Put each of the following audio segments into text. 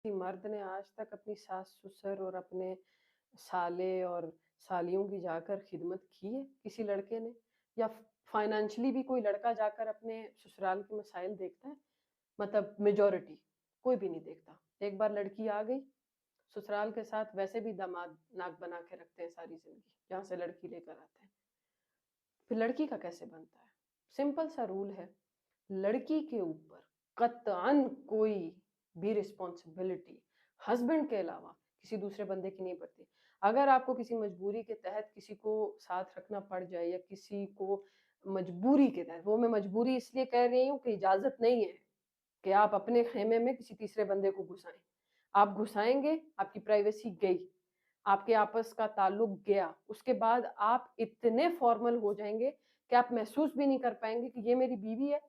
کسی مرد نے آج تک اپنی ساس سسر اور اپنے سالے اور سالیوں کی جا کر خدمت کی ہے کسی لڑکے نے؟ یا فائنینشلی بھی کوئی لڑکا جا کر اپنے سسرال کے مسائل دیکھتا ہے؟ مطلب میجورٹی کوئی بھی نہیں دیکھتا. ایک بار لڑکی آ گئی سسرال کے ساتھ، ویسے بھی داماد ناک بنا کے رکھتے ہیں ساری زندگی جہاں سے لڑکی لے کر آتے ہیں. پھر لڑکی کا کیسے بنتا ہے؟ سمپل سا رول ہے، لڑکی کے اوپر قطعاً کوئی بھی رسپانسبلٹی ہسبینڈ کے علاوہ کسی دوسرے بندے کی نہیں پڑتی. اگر آپ کو کسی مجبوری کے تحت کسی کو ساتھ رکھنا پڑ جائے، یا کسی کو مجبوری کے تحت، وہ میں مجبوری اس لیے کہہ رہی ہوں کہ اجازت نہیں ہے کہ آپ اپنے خیمے میں کسی تیسرے بندے کو گھسائیں. آپ گھسائیں گے، آپ کی پرائیویسی گئی، آپ کے آپس کا تعلق گیا. اس کے بعد آپ اتنے فارمل ہو جائیں گے کہ آپ محسوس بھی نہیں کر پائیں گے کہ یہ میری بیوی ہے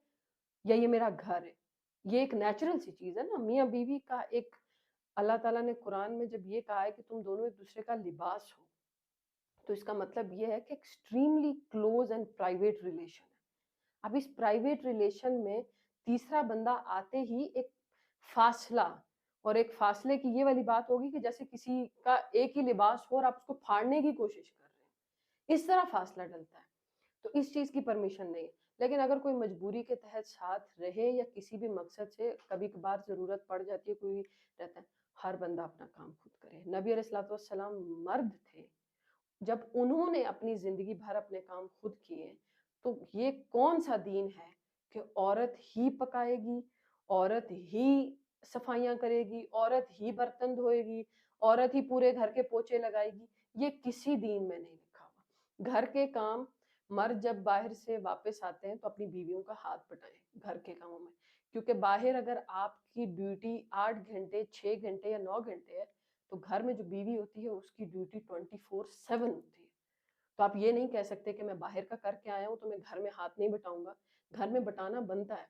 یا یہ میرا گھر ہے. یہ ایک نیچرل سی چیز ہے نا، میاں بیوی کا ایک، اللہ تعالیٰ نے قرآن میں جب یہ کہا ہے کہ تم دونوں ایک دوسرے کا لباس ہو، تو اس کا مطلب یہ ہے کہ extremely close and private relation ہے. اب اس پرائیویٹ ریلیشن میں تیسرا بندہ آتے ہی ایک فاصلہ، اور ایک فاصلے کی یہ والی بات ہوگی کہ جیسے کسی کا ایک ہی لباس ہو اور آپ اس کو پھاڑنے کی کوشش کر رہے ہیں، اس طرح فاصلہ ڈلتا ہے. تو اس چیز کی پرمیشن نہیں ہے. لیکن اگر کوئی مجبوری کے تحت ساتھ رہے یا کسی بھی مقصد سے کبھی کبھار ضرورت پڑ جاتی ہے، کوئی رہتا ہے، ہر بندہ اپنا کام خود کرے. نبی علیہ الصلوۃ والسلام مرد تھے، جب انہوں نے اپنی زندگی بھر اپنے کام خود کیے، تو یہ کون سا دین ہے کہ عورت ہی پکائے گی، عورت ہی صفائیاں کرے گی، عورت ہی برتن دھوئے گی، عورت ہی پورے گھر کے پوچے لگائے گی؟ یہ کسی دین میں نہیں لکھا ہوا. گھر کے کام، مرد جب باہر سے واپس آتے ہیں تو اپنی بیویوں کا ہاتھ بٹائیں گھر کے کاموں میں، کیونکہ باہر اگر آپ کی ڈیوٹی 8 گھنٹے 6 گھنٹے یا 9 گھنٹے ہے، تو گھر میں جو بیوی ہوتی ہے اس کی ڈیوٹی 24/7 ہوتی ہے. تو آپ یہ نہیں کہہ سکتے کہ میں باہر کا کر کے آیا ہوں تو میں گھر میں ہاتھ نہیں بٹاؤں گا. گھر میں بٹانا بنتا ہے.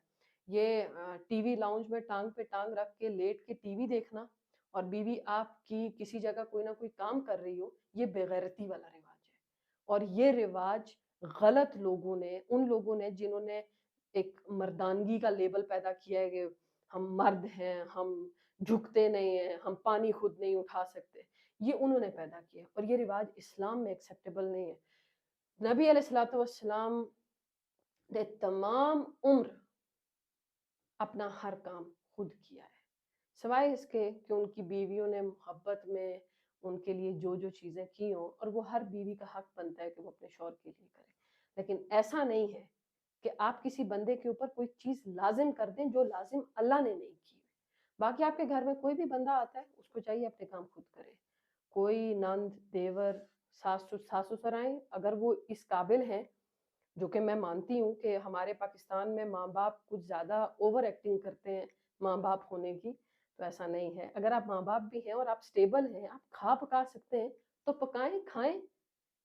یہ ٹی وی لاؤنج میں ٹانگ پہ ٹانگ رکھ کے لیٹ کے ٹی وی دیکھنا اور بیوی آپ کی کسی جگہ کوئی نہ کوئی کام کر رہی ہو، یہ بے غیرتی والا رواج ہے. اور یہ رواج غلط لوگوں نے، ان لوگوں نے جنہوں نے ایک مردانگی کا لیبل پیدا کیا ہے کہ ہم مرد ہیں، ہم جھکتے نہیں ہیں، ہم پانی خود نہیں اٹھا سکتے، یہ انہوں نے پیدا کیا. اور یہ رواج اسلام میں ایکسیپٹیبل نہیں ہے. نبی علیہ الصلوۃ والسلام نے تمام عمر اپنا ہر کام خود کیا ہے، سوائے اس کے کہ ان کی بیویوں نے محبت میں ان کے لیے جو جو چیزیں کی ہوں، اور وہ ہر بیوی کا حق بنتا ہے کہ وہ اپنے شوہر کے لیے کرے. لیکن ایسا نہیں ہے کہ آپ کسی بندے کے اوپر کوئی چیز لازم کر دیں جو لازم اللہ نے نہیں کی. باقی آپ کے گھر میں کوئی بھی بندہ آتا ہے، اس کو چاہیے اپنے کام خود کرے. کوئی نند، دیور، ساس سسر آئیں، اگر وہ اس قابل ہیں، جو کہ میں مانتی ہوں کہ ہمارے پاکستان میں ماں باپ کچھ زیادہ اوور ایکٹنگ کرتے ہیں ماں باپ ہونے کی، تو ایسا نہیں ہے. اگر آپ ماں باپ بھی ہیں اور آپ سٹیبل ہیں، آپ کھا پکا سکتے ہیں، تو پکائیں، کھائیں.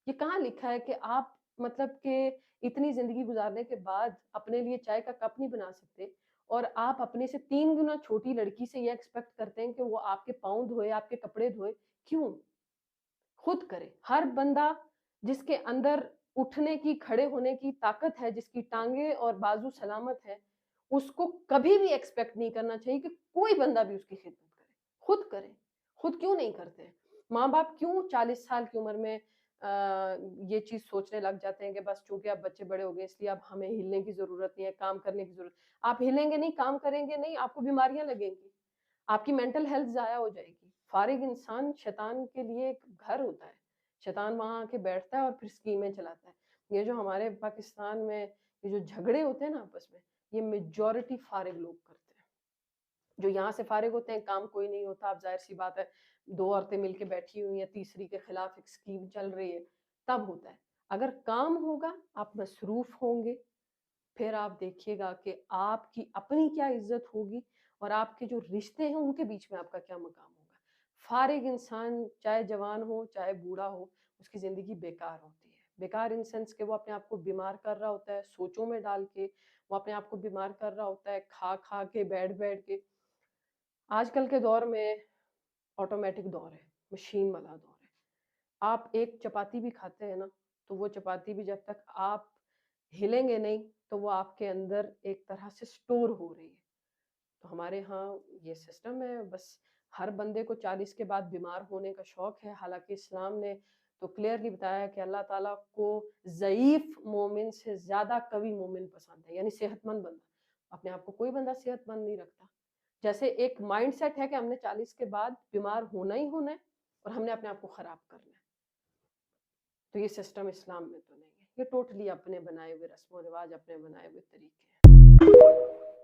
یہ کہاں لکھا ہے کہ آپ مطلب کہ اتنی زندگی گزارنے کے بعد اپنے لیے چائے کا کپ نہیں بنا سکتے، اور آپ اپنے سے 3 گنا چھوٹی لڑکی سے یہ ایکسپیکٹ کرتے ہیں کہ وہ آپ کے پاؤں دھوئے، آپ کے کپڑے دھوئے؟ کیوں؟ خود کرے. ہر بندہ جس کے اندر اٹھنے کی، کھڑے ہونے کی طاقت ہے، جس کی ٹانگیں اور بازو سلامت ہے، اس کو کبھی بھی ایکسپیکٹ نہیں کرنا چاہیے کہ کوئی بندہ بھی اس کی خدمت کرے. خود کرے. خود کیوں نہیں کرتے؟ ماں باپ کیوں 40 سال کی عمر میں یہ چیز سوچنے لگ جاتے ہیں کہ بس چونکہ اب بچے بڑے ہو گئے اس لیے اب ہمیں ہلنے کی ضرورت نہیں ہے، کام کرنے کی ضرورت. آپ ہلیں گے نہیں، کام کریں گے نہیں، آپ کو بیماریاں لگیں گی، آپ کی مینٹل ہیلتھ ضائع ہو جائے گی. فارغ انسان شیطان کے لیے ایک گھر ہوتا ہے. شیطان وہاں آ کے بیٹھتا ہے اور پھر اسکیمیں چلاتا ہے. یہ جو ہمارے پاکستان میں یہ جو جھگڑے ہوتے ہیں نا آپس میں، یہ میجورٹی فارغ لوگ کرتے ہیں. جو یہاں سے فارغ ہوتے ہیں، کام کوئی نہیں ہوتا، اب ظاہر سی بات ہے 2 عورتیں مل کے بیٹھی ہوئی ہیں، تیسری کے خلاف ایک اسکیم چل رہی ہے، تب ہوتا ہے. اگر کام ہوگا، آپ مصروف ہوں گے، پھر آپ دیکھیے گا کہ آپ کی اپنی کیا عزت ہوگی اور آپ کے جو رشتے ہیں ان کے بیچ میں آپ کا کیا مقام ہوگا. فارغ انسان چاہے جوان ہو چاہے بوڑھا ہو، اس کی زندگی بیکار ہوتی ہے. بیکار ان سینس کہ وہ اپنے آپ کو بیمار کر رہا ہوتا ہے سوچوں میں ڈال کے، وہ اپنے آپ کو بیمار کر رہا ہوتا ہے کھا کھا کے، بیٹھ بیٹھ کے. آج کل کے دور میں آٹومیٹک دور ہے، مشین والا دور ہے. آپ ایک چپاتی بھی کھاتے ہیں نا، تو وہ چپاتی بھی جب تک آپ ہلیں گے نہیں تو وہ آپ کے اندر ایک طرح سے سٹور ہو رہی ہے. تو ہمارے ہاں یہ سسٹم ہے، بس ہر بندے کو 40 کے بعد بیمار ہونے کا شوق ہے، حالانکہ اسلام نے تو کلیئرلی بتایا ہے کہ اللہ تعالیٰ کو ضعیف مومن سے زیادہ قوی مومن پسند ہے، یعنی صحت مند بندہ۔ اپنے آپ کو کوئی بندہ صحت مند نہیں رکھتا۔ جیسے ایک مائنڈ سیٹ ہے کہ ہم نے 40 کے بعد بیمار ہونا ہی ہونا ہے اور ہم نے اپنے آپ کو خراب کرنا ہے، تو یہ سسٹم اسلام میں تو نہیں ہے۔ یہ ٹوٹلی اپنے بنائے ہوئے رسم و رواج، اپنے بنائے ہوئے طریقے ہیں۔